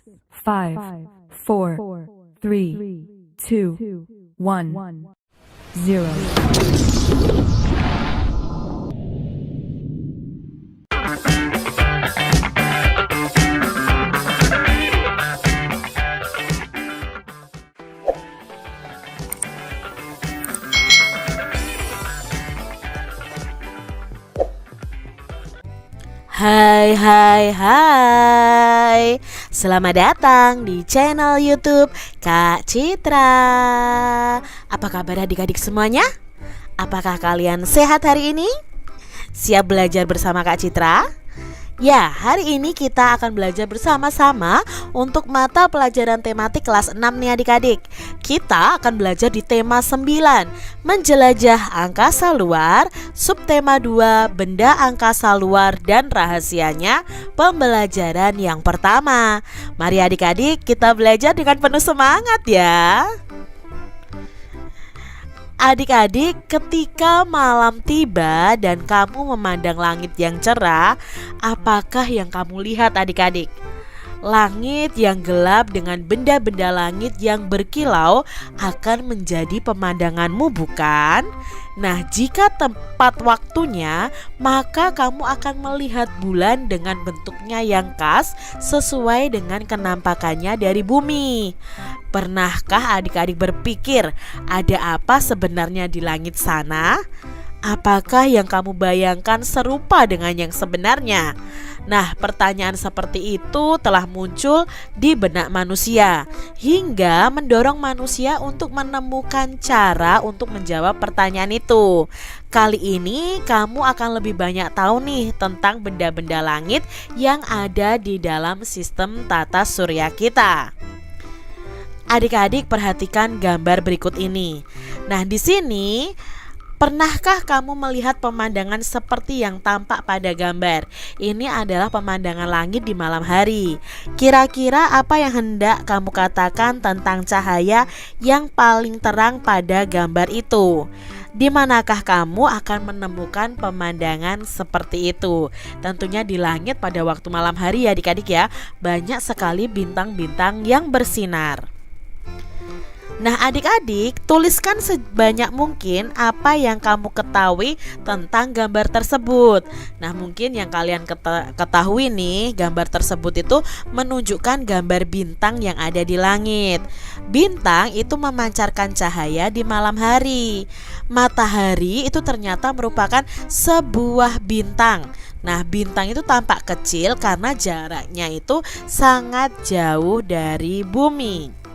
5, 4, 3, 2, 1, 0. Hai. Selamat datang di channel YouTube Kak Citra. Apa kabar adik-adik semuanya? Apakah kalian sehat hari ini? Siap belajar bersama Kak Citra? Ya, hari ini kita akan belajar bersama-sama untuk mata pelajaran tematik kelas 6 nih adik-adik. Kita akan belajar di tema 9, menjelajah angkasa luar, subtema 2, benda angkasa luar dan rahasianya, pembelajaran yang pertama. Mari adik-adik kita belajar dengan penuh semangat ya. Adik-adik, ketika malam tiba dan kamu memandang langit yang cerah, apakah yang kamu lihat adik-adik? Langit yang gelap dengan benda-benda langit yang berkilau akan menjadi pemandanganmu, bukan? Nah, jika tepat waktunya, maka kamu akan melihat bulan dengan bentuknya yang khas sesuai dengan kenampakannya dari bumi. Pernahkah adik-adik berpikir ada apa sebenarnya di langit sana? Apakah yang kamu bayangkan serupa dengan yang sebenarnya? Nah, pertanyaan seperti itu telah muncul di benak manusia hingga mendorong manusia untuk menemukan cara untuk menjawab pertanyaan itu. Kali ini kamu akan lebih banyak tahu nih tentang benda-benda langit yang ada di dalam sistem tata surya kita. Adik-adik perhatikan gambar berikut ini. Nah, di sini pernahkah kamu melihat pemandangan seperti yang tampak pada gambar? Ini adalah pemandangan langit di malam hari. Kira-kira apa yang hendak kamu katakan tentang cahaya yang paling terang pada gambar itu? Di manakah kamu akan menemukan pemandangan seperti itu? Tentunya di langit pada waktu malam hari ya adik-adik ya. Banyak sekali bintang-bintang yang bersinar. Nah adik-adik, tuliskan sebanyak mungkin apa yang kamu ketahui tentang gambar tersebut. Nah mungkin yang kalian ketahui nih, gambar tersebut itu menunjukkan gambar bintang yang ada di langit. Bintang itu memancarkan cahaya di malam hari. Matahari itu ternyata merupakan sebuah bintang. Nah bintang itu tampak kecil karena jaraknya itu sangat jauh dari bumi.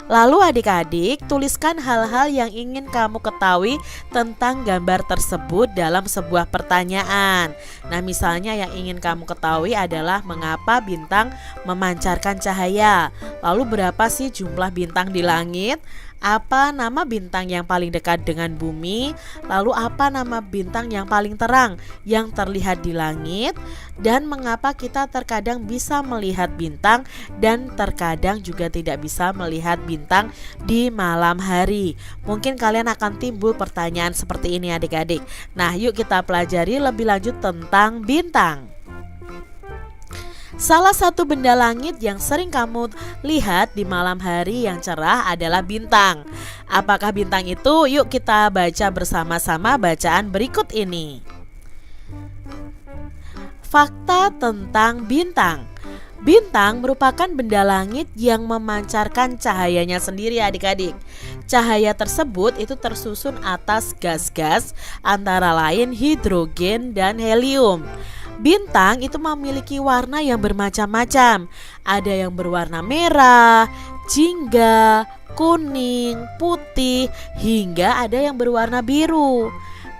Lalu adik-adik, tuliskan hal-hal yang ingin kamu ketahui tentang gambar tersebut dalam sebuah pertanyaan. Nah misalnya yang ingin kamu ketahui adalah mengapa bintang memancarkan cahaya. Lalu berapa sih jumlah bintang di langit? Apa nama bintang yang paling dekat dengan bumi? Lalu apa nama bintang yang paling terang yang terlihat di langit? Dan mengapa kita terkadang bisa melihat bintang dan terkadang juga tidak bisa melihat bintang di malam hari? Mungkin kalian akan timbul pertanyaan seperti ini adik-adik. Nah yuk kita pelajari lebih lanjut tentang bintang. Salah satu benda langit yang sering kamu lihat di malam hari yang cerah adalah bintang. Apakah bintang itu? Yuk kita baca bersama-sama bacaan berikut ini. Fakta tentang bintang. Bintang merupakan benda langit yang memancarkan cahayanya sendiri adik-adik. Cahaya tersebut itu tersusun atas gas-gas antara lain hidrogen dan helium. Bintang itu memiliki warna yang bermacam-macam. Ada yang berwarna merah, jingga, kuning, putih, hingga ada yang berwarna biru.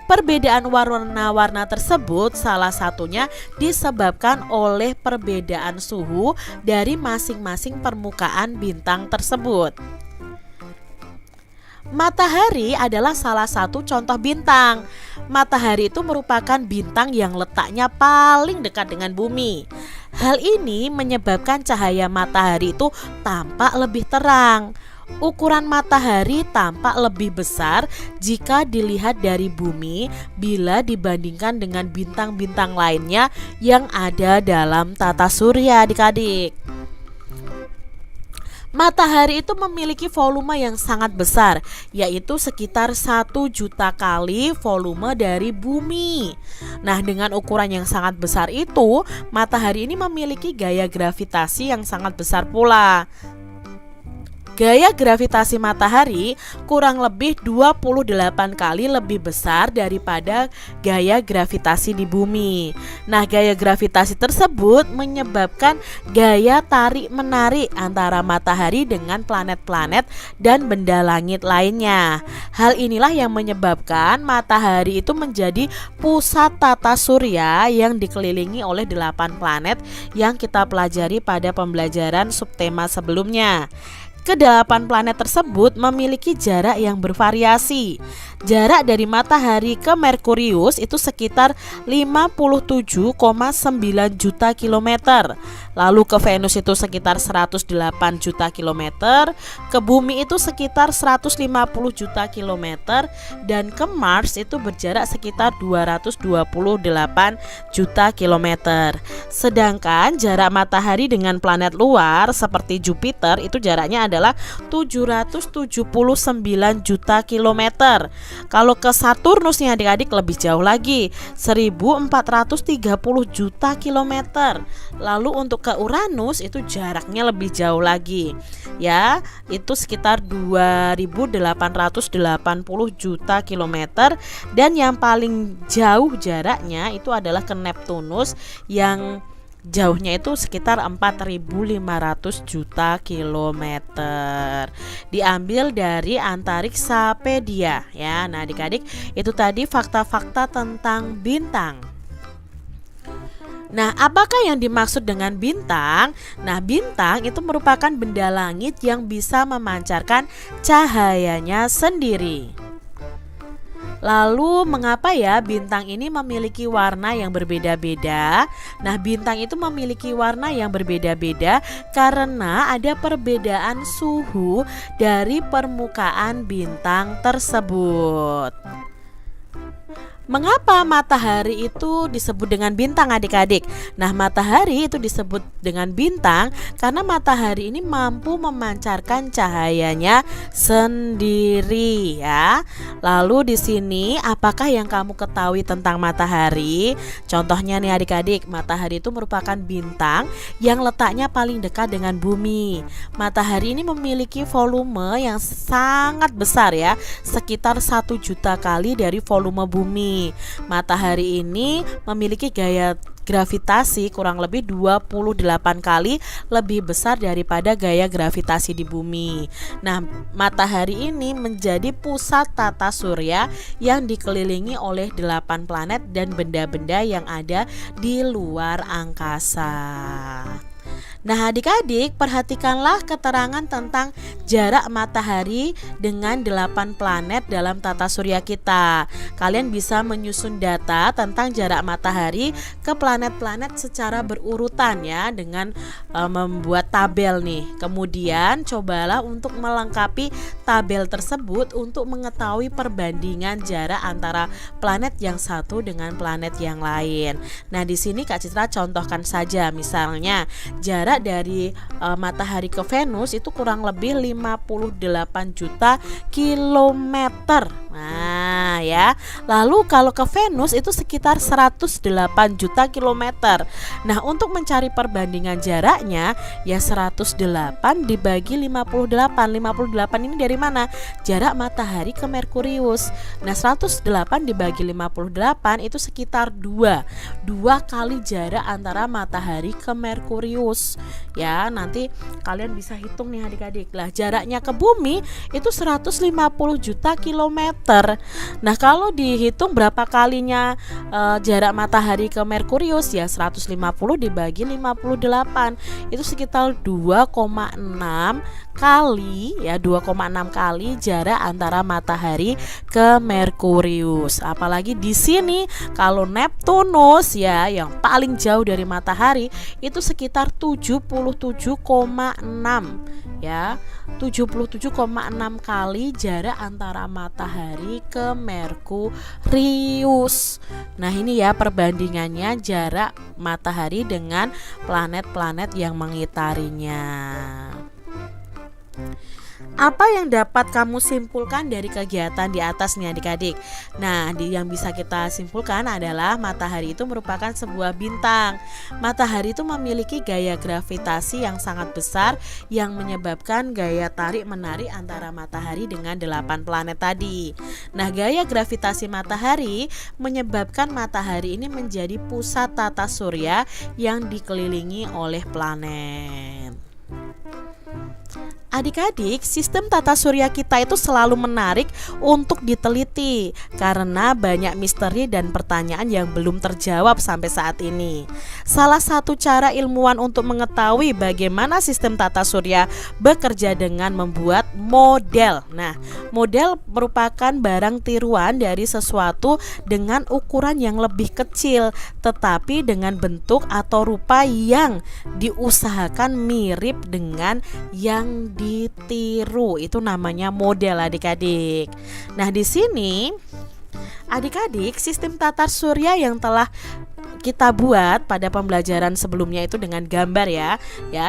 Perbedaan warna-warna tersebut salah satunya disebabkan oleh perbedaan suhu dari masing-masing permukaan bintang tersebut. Matahari adalah salah satu contoh bintang. Matahari itu merupakan bintang yang letaknya paling dekat dengan bumi. Hal ini menyebabkan cahaya matahari itu tampak lebih terang. Ukuran matahari tampak lebih besar jika dilihat dari bumi bila dibandingkan dengan bintang-bintang lainnya yang ada dalam tata surya adik-adik. Matahari itu memiliki volume yang sangat besar, yaitu sekitar 1 juta kali volume dari bumi. Nah, dengan ukuran yang sangat besar itu, matahari ini memiliki gaya gravitasi yang sangat besar pula. Gaya gravitasi matahari kurang lebih 28 kali lebih besar daripada gaya gravitasi di bumi. Nah, gaya gravitasi tersebut menyebabkan gaya tarik-menarik antara matahari dengan planet-planet dan benda langit lainnya. Hal inilah yang menyebabkan matahari itu menjadi pusat tata surya yang dikelilingi oleh 8 planet yang kita pelajari pada pembelajaran subtema sebelumnya. Kedelapan planet tersebut memiliki jarak yang bervariasi. Jarak dari matahari ke Merkurius itu sekitar 57,9 juta kilometer. Lalu ke Venus itu sekitar 108 juta kilometer, ke bumi itu sekitar 150 juta kilometer, dan ke Mars itu berjarak sekitar 228 juta kilometer. Sedangkan jarak matahari dengan planet luar seperti Jupiter itu jaraknya adalah 779 juta kilometer. Kalau ke Saturnus nih adik-adik lebih jauh lagi, 1430 juta kilometer. Lalu untuk ke Uranus itu jaraknya lebih jauh lagi, ya, itu sekitar 2880 juta kilometer. Dan yang paling jauh jaraknya itu adalah ke Neptunus yang jauhnya itu sekitar 4.500 juta kilometer. Diambil dari Antariksapedia ya. Nah, adik-adik, itu tadi fakta-fakta tentang bintang. Nah, apakah yang dimaksud dengan bintang? Nah, bintang itu merupakan benda langit yang bisa memancarkan cahayanya sendiri. Lalu mengapa ya bintang ini memiliki warna yang berbeda-beda? Nah, bintang itu memiliki warna yang berbeda-beda karena ada perbedaan suhu dari permukaan bintang tersebut. Mengapa matahari itu disebut dengan bintang adik-adik? Nah, matahari itu disebut dengan bintang karena matahari ini mampu memancarkan cahayanya sendiri ya. Lalu di sini apakah yang kamu ketahui tentang matahari? Contohnya nih adik-adik, matahari itu merupakan bintang yang letaknya paling dekat dengan bumi. Matahari ini memiliki volume yang sangat besar ya, sekitar 1 juta kali dari volume bumi. Matahari ini memiliki gaya gravitasi kurang lebih 28 kali lebih besar daripada gaya gravitasi di bumi. Nah, matahari ini menjadi pusat tata surya yang dikelilingi oleh 8 planet dan benda-benda yang ada di luar angkasa. Nah, adik-adik, perhatikanlah keterangan tentang jarak matahari dengan 8 planet dalam tata surya kita. Kalian bisa menyusun data tentang jarak matahari ke planet-planet secara berurutan ya, dengan membuat tabel nih. Kemudian cobalah untuk melengkapi tabel tersebut untuk mengetahui perbandingan jarak antara planet yang satu dengan planet yang lain. Nah, di sini Kak Citra contohkan saja, misalnya jarak dari matahari ke Venus itu kurang lebih 58 juta kilometer. Nah, ya. Lalu kalau ke Venus itu sekitar 108 juta kilometer. Nah, untuk mencari perbandingan jaraknya ya 108 dibagi 58. 58 ini dari mana? Jarak matahari ke Merkurius. Nah, 108 dibagi 58 itu sekitar 2 kali jarak antara matahari ke Merkurius. Ya, nanti kalian bisa hitung nih adik-adik. Lah, jaraknya ke bumi itu 150 juta kilometer. Nah, kalau dihitung berapa kalinya jarak matahari ke Merkurius ya 150 dibagi 58 itu sekitar 2,6 kali ya, 2,6 kali jarak antara matahari ke Merkurius. Apalagi di sini kalau Neptunus ya yang paling jauh dari matahari itu sekitar 77,6 ya, 77,6 kali jarak antara matahari ke Merkurius. Nah, ini ya perbandingannya jarak matahari dengan planet-planet yang mengitarinya. Apa yang dapat kamu simpulkan dari kegiatan di atas nih adik-adik? Nah, yang bisa kita simpulkan adalah matahari itu merupakan sebuah bintang. Matahari itu memiliki gaya gravitasi yang sangat besar yang menyebabkan gaya tarik-menarik antara matahari dengan 8 planet tadi. Nah, gaya gravitasi matahari menyebabkan matahari ini menjadi pusat tata surya yang dikelilingi oleh planet. Adik-adik, sistem tata surya kita itu selalu menarik untuk diteliti karena banyak misteri dan pertanyaan yang belum terjawab sampai saat ini. Salah satu cara ilmuwan untuk mengetahui bagaimana sistem tata surya bekerja dengan membuat model. Nah, model merupakan barang tiruan dari sesuatu dengan ukuran yang lebih kecil tetapi dengan bentuk atau rupa yang diusahakan mirip dengan yang ditiru. Itu namanya model adik-adik. Nah, di sini adik-adik, sistem tata surya yang telah kita buat pada pembelajaran sebelumnya itu dengan gambar ya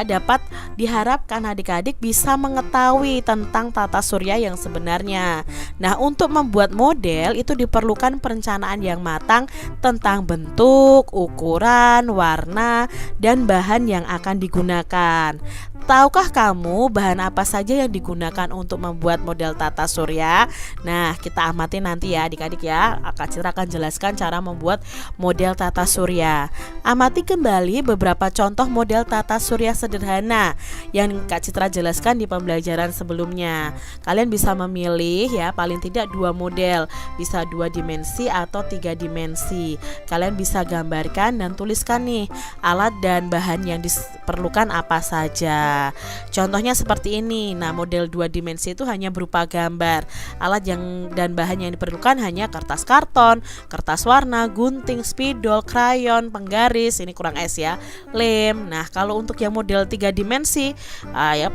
dapat diharapkan adik-adik bisa mengetahui tentang tata surya yang sebenarnya. Nah, untuk membuat model itu diperlukan perencanaan yang matang tentang bentuk, ukuran, warna, dan bahan yang akan digunakan. Tahukah kamu bahan apa saja yang digunakan untuk membuat model tata surya? Nah, kita amati nanti ya adik-adik ya. Kak Citra akan jelaskan cara membuat model tata surya. Amati kembali beberapa contoh model tata surya sederhana yang Kak Citra jelaskan di pembelajaran sebelumnya. Kalian bisa memilih ya paling tidak 2 model, bisa 2 dimensi atau 3 dimensi. Kalian bisa gambarkan dan tuliskan nih alat dan bahan yang diperlukan apa saja. Contohnya seperti ini. Nah, model 2 dimensi itu hanya berupa gambar. Alat dan bahan yang diperlukan hanya kertas karton, kertas warna, gunting, spidol, krayon, penggaris, ini kurang S ya, lem. Nah, kalau untuk yang model 3 dimensi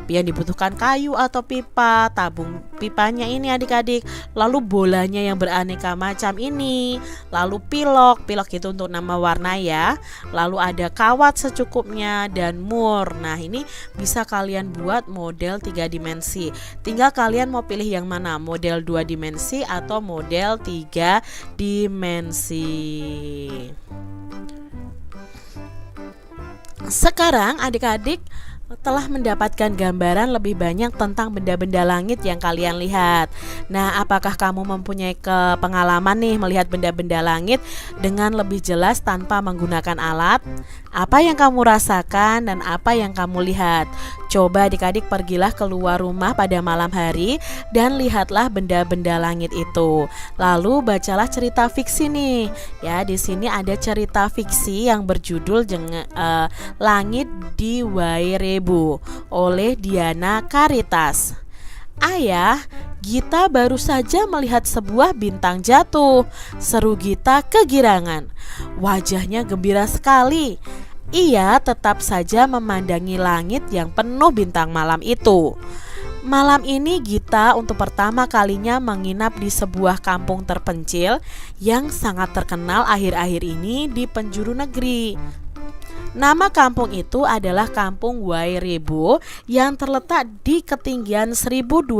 yang dibutuhkan kayu atau pipa, tabung pipanya ini adik-adik, lalu bolanya yang beraneka macam ini, lalu pilok itu untuk nama warna ya, lalu ada kawat secukupnya dan mur. Nah, ini bisa kalian buat model 3 dimensi. Tinggal kalian mau pilih yang mana, model 2 dimensi atau model 3 dimensi. Sekarang adik-adik telah mendapatkan gambaran lebih banyak tentang benda-benda langit yang kalian lihat. Nah, apakah kamu mempunyai pengalaman nih melihat benda-benda langit dengan lebih jelas tanpa menggunakan alat? Apa yang kamu rasakan dan apa yang kamu lihat? Coba adik-adik pergilah keluar rumah pada malam hari dan lihatlah benda-benda langit itu. Lalu bacalah cerita fiksi nih. Ya, di sini ada cerita fiksi yang berjudul Langit di Wairebo oleh Diana Caritas. Ayah, Gita baru saja melihat sebuah bintang jatuh. Seru Gita kegirangan. Wajahnya gembira sekali. Ia tetap saja memandangi langit yang penuh bintang malam itu. Malam ini Gita untuk pertama kalinya menginap di sebuah kampung terpencil yang sangat terkenal akhir-akhir ini di penjuru negeri. Nama kampung itu adalah Kampung Wairebo yang terletak di ketinggian 1.200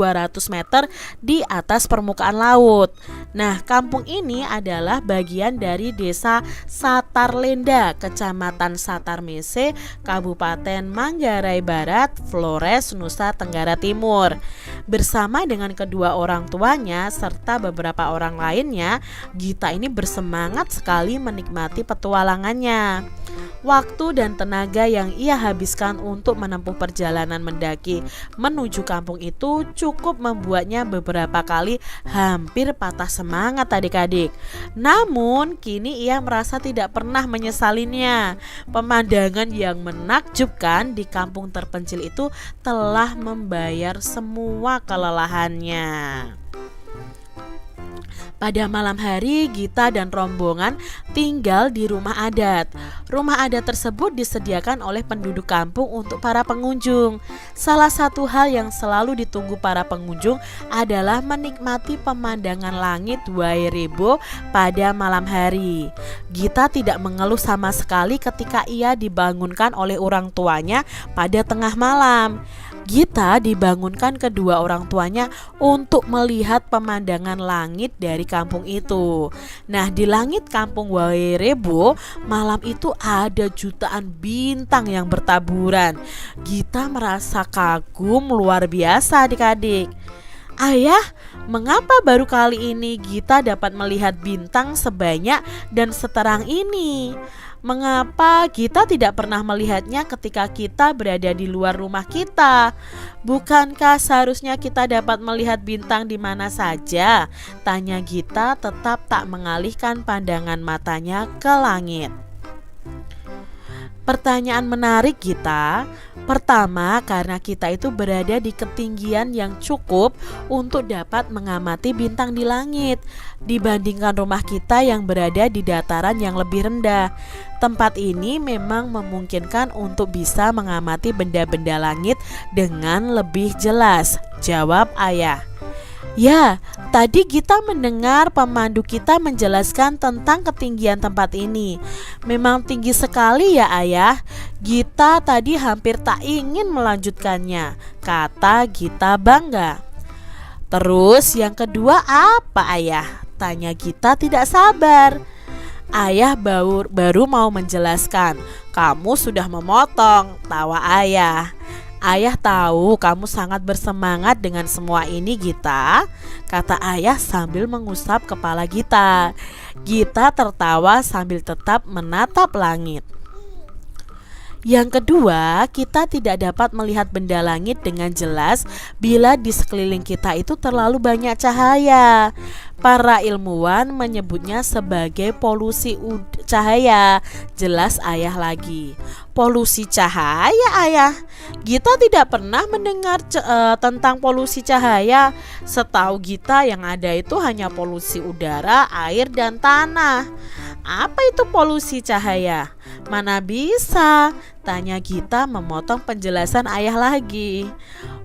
meter di atas permukaan laut. Nah, kampung ini adalah bagian dari desa Satarlenda, Kecamatan Satarmese, Kabupaten Manggarai Barat, Flores, Nusa Tenggara Timur. Bersama dengan kedua orang tuanya serta beberapa orang lainnya, Gita ini bersemangat sekali menikmati petualangannya. Waktu dan tenaga yang ia habiskan untuk menempuh perjalanan mendaki menuju kampung itu cukup membuatnya beberapa kali hampir patah semangat adik-adik. Namun kini ia merasa tidak pernah menyesalinya. Pemandangan yang menakjubkan di kampung terpencil itu telah membayar semua kelelahannya. Pada malam hari, Gita dan rombongan tinggal di rumah adat. Rumah adat tersebut disediakan oleh penduduk kampung untuk para pengunjung. Salah satu hal yang selalu ditunggu para pengunjung adalah menikmati pemandangan langit Wairebo pada malam hari. Gita tidak mengeluh sama sekali ketika ia dibangunkan oleh orang tuanya pada tengah malam. Gita dibangunkan kedua orang tuanya untuk melihat pemandangan langit dari kampung itu. Nah, di langit kampung Wairebo malam itu ada jutaan bintang yang bertaburan. Gita merasa kagum luar biasa adik-adik. Ayah, mengapa baru kali ini Gita dapat melihat bintang sebanyak dan seterang ini? Mengapa kita tidak pernah melihatnya ketika kita berada di luar rumah kita? Bukankah seharusnya kita dapat melihat bintang di mana saja? Tanya Gita tetap tak mengalihkan pandangan matanya ke langit. Pertanyaan menarik Gita. Pertama, karena kita itu berada di ketinggian yang cukup untuk dapat mengamati bintang di langit dibandingkan rumah kita yang berada di dataran yang lebih rendah. Tempat ini memang memungkinkan untuk bisa mengamati benda-benda langit dengan lebih jelas, jawab ayah. Ya, tadi kita mendengar pemandu kita menjelaskan tentang ketinggian tempat ini. Memang tinggi sekali ya ayah. Gita tadi hampir tak ingin melanjutkannya, kata Gita bangga. Terus yang kedua apa ayah? Tanya Gita tidak sabar. Ayah baru mau menjelaskan. Kamu sudah memotong, tawa ayah. Ayah tahu kamu sangat bersemangat dengan semua ini Gita, kata ayah sambil mengusap kepala Gita. Gita tertawa sambil tetap menatap langit. Yang kedua, kita tidak dapat melihat benda langit dengan jelas bila di sekeliling kita itu terlalu banyak cahaya. Para ilmuwan menyebutnya sebagai polusi cahaya. Jelas ayah lagi. Polusi cahaya ayah? Gita tidak pernah mendengar tentang polusi cahaya. Setahu Gita yang ada itu hanya polusi udara, air, dan tanah. Apa itu polusi cahaya? Mana bisa? Tanya Gita memotong penjelasan ayah lagi.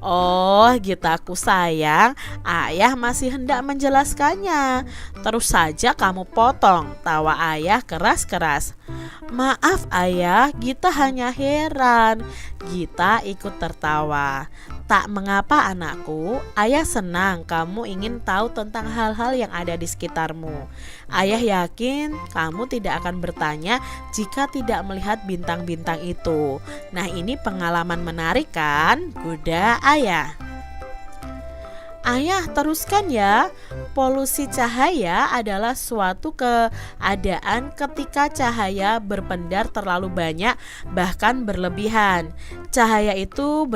Oh, Gitaku sayang, ayah masih hendak menjelaskannya. Terus saja kamu potong, tawa ayah keras-keras. Maaf ayah, Gita hanya heran. Gita ikut tertawa. Tak mengapa anakku, ayah senang kamu ingin tahu tentang hal-hal yang ada di sekitarmu. Ayah yakin kamu tidak akan bertanya jika tidak melihat bintang-bintang itu. Nah, ini pengalaman menarik kan? Goda ayah. Ayah teruskan ya. Polusi cahaya adalah suatu keadaan ketika cahaya berpendar terlalu banyak bahkan berlebihan. Cahaya itu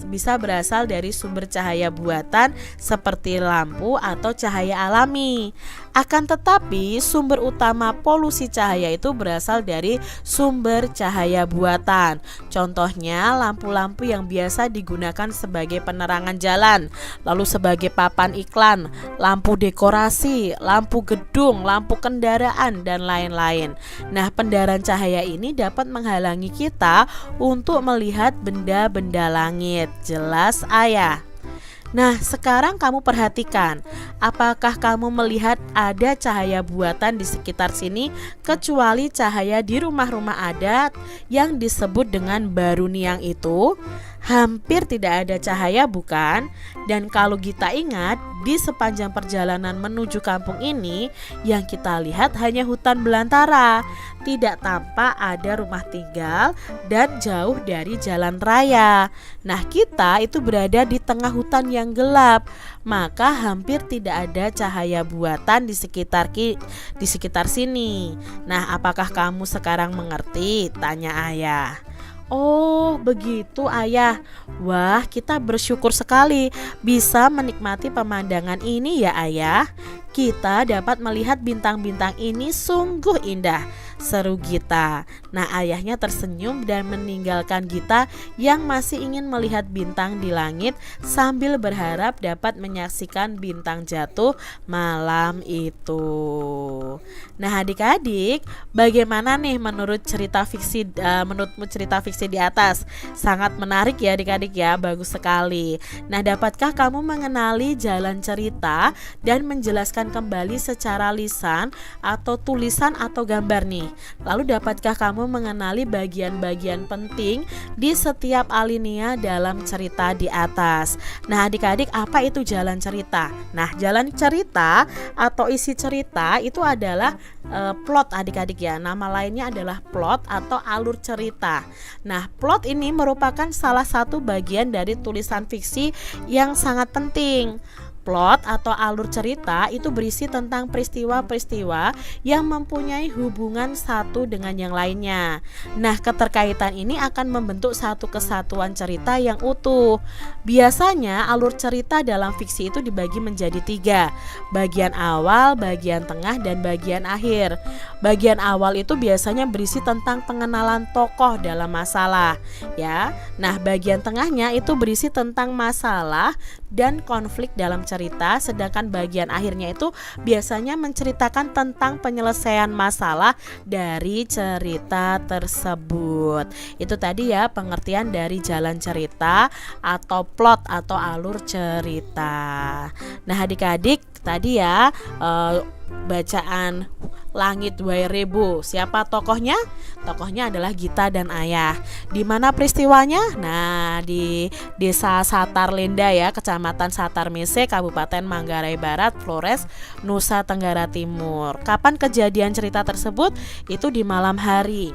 bisa berasal dari sumber cahaya buatan seperti lampu atau cahaya alami. Akan tetapi sumber utama polusi cahaya itu berasal dari sumber cahaya buatan. Contohnya lampu-lampu yang biasa digunakan sebagai penerangan jalan, lalu sebagai papan iklan, lampu dekorasi, lampu gedung, lampu kendaraan, dan lain-lain. Nah, pendaran cahaya ini dapat menghalangi kita untuk melihat benda-benda langit. Jelas ayah? Nah, sekarang kamu perhatikan, apakah kamu melihat ada cahaya buatan di sekitar sini kecuali cahaya di rumah-rumah adat yang disebut dengan baruniang itu? Hampir tidak ada cahaya bukan? Dan kalau kita ingat, di sepanjang perjalanan menuju kampung ini yang kita lihat hanya hutan belantara. Tidak tampak ada rumah tinggal dan jauh dari jalan raya. Nah, kita itu berada di tengah hutan yang gelap, maka hampir tidak ada cahaya buatan di sekitar sini. Nah, apakah kamu sekarang mengerti? Tanya ayah. Oh, begitu ayah. Wah, kita bersyukur sekali bisa menikmati pemandangan ini ya ayah. Kita dapat melihat bintang-bintang ini sungguh indah, seru Gita. Nah, ayahnya tersenyum dan meninggalkan Gita yang masih ingin melihat bintang di langit sambil berharap dapat menyaksikan bintang jatuh malam itu. Nah, adik-adik, bagaimana nih menurutmu cerita fiksi di atas? Sangat menarik ya adik-adik ya, bagus sekali. Nah, dapatkah kamu mengenali jalan cerita dan menjelaskan mendengarkan kembali secara lisan atau tulisan atau gambar nih. Lalu dapatkah kamu mengenali bagian-bagian penting di setiap alinea dalam cerita di atas? Nah, adik-adik, apa itu jalan cerita? Nah, jalan cerita atau isi cerita itu adalah plot adik-adik ya. Nama lainnya adalah plot atau alur cerita. Nah, plot ini merupakan salah satu bagian dari tulisan fiksi yang sangat penting. Plot atau alur cerita itu berisi tentang peristiwa-peristiwa yang mempunyai hubungan satu dengan yang lainnya. Nah, keterkaitan ini akan membentuk satu kesatuan cerita yang utuh. Biasanya alur cerita dalam fiksi itu dibagi menjadi 3, bagian awal, bagian tengah, dan bagian akhir. Bagian awal itu biasanya berisi tentang pengenalan tokoh dalam masalah, ya. Nah, bagian tengahnya itu berisi tentang masalah dan konflik dalam cerita, sedangkan bagian akhirnya itu biasanya menceritakan tentang penyelesaian masalah dari cerita tersebut. Itu tadi ya pengertian dari jalan cerita atau plot atau alur cerita. Nah, adik-adik, tadi ya bacaan Langit Wae Rebo. Siapa tokohnya? Tokohnya adalah Gita dan Ayah. Di mana peristiwanya? Nah, di Desa Satarlenda ya, Kecamatan Satarmese, Kabupaten Manggarai Barat, Flores, Nusa Tenggara Timur. Kapan kejadian cerita tersebut? Itu di malam hari.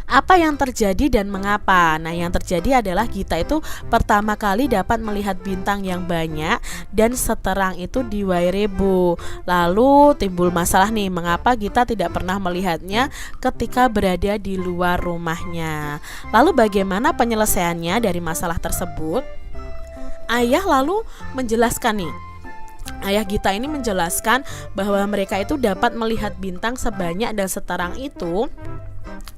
Apa yang terjadi dan mengapa? Nah, yang terjadi adalah Gita itu pertama kali dapat melihat bintang yang banyak dan seterang itu di Wae Rebo. Lalu timbul masalah nih, mengapa Gita tidak pernah melihatnya ketika berada di luar rumahnya? Lalu bagaimana penyelesaiannya dari masalah tersebut? Ayah lalu menjelaskan nih. Ayah Gita ini menjelaskan bahwa mereka itu dapat melihat bintang sebanyak dan seterang itu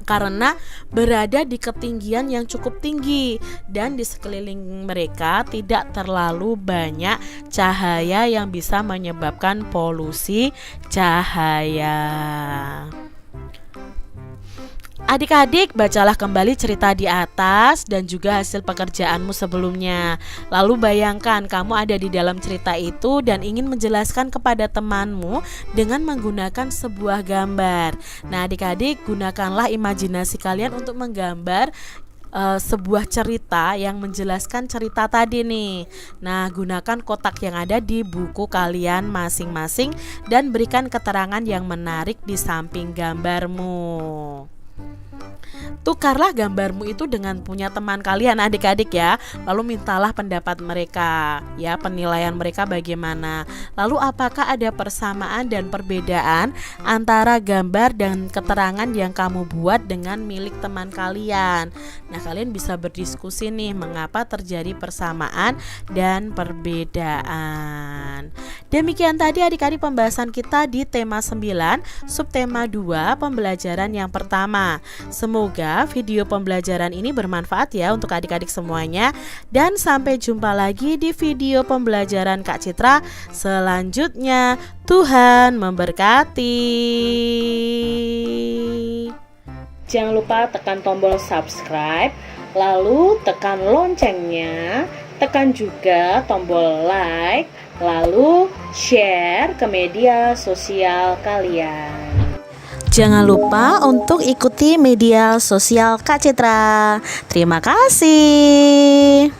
karena berada di ketinggian yang cukup tinggi dan di sekeliling mereka tidak terlalu banyak cahaya yang bisa menyebabkan polusi cahaya. Adik-adik, bacalah kembali cerita di atas dan juga hasil pekerjaanmu sebelumnya. Lalu bayangkan kamu ada di dalam cerita itu dan ingin menjelaskan kepada temanmu dengan menggunakan sebuah gambar. Nah, adik-adik, gunakanlah imajinasi kalian untuk menggambar sebuah cerita yang menjelaskan cerita tadi nih. Nah, gunakan kotak yang ada di buku kalian masing-masing dan berikan keterangan yang menarik di samping gambarmu. Tukarlah gambarmu itu dengan punya teman kalian adik-adik ya. Lalu mintalah pendapat mereka ya, penilaian mereka bagaimana. Lalu apakah ada persamaan dan perbedaan antara gambar dan keterangan yang kamu buat dengan milik teman kalian. Nah, kalian bisa berdiskusi nih mengapa terjadi persamaan dan perbedaan. Demikian tadi adik-adik pembahasan kita di tema 9, subtema 2, pembelajaran yang pertama. Semoga video pembelajaran ini bermanfaat ya untuk adik-adik semuanya. Dan sampai jumpa lagi di video pembelajaran Kak Citra selanjutnya. Tuhan memberkati. Jangan lupa tekan tombol subscribe, lalu tekan loncengnya, tekan juga tombol like, lalu share ke media sosial kalian. Jangan lupa untuk ikuti media sosial Kak Citra. Terima kasih.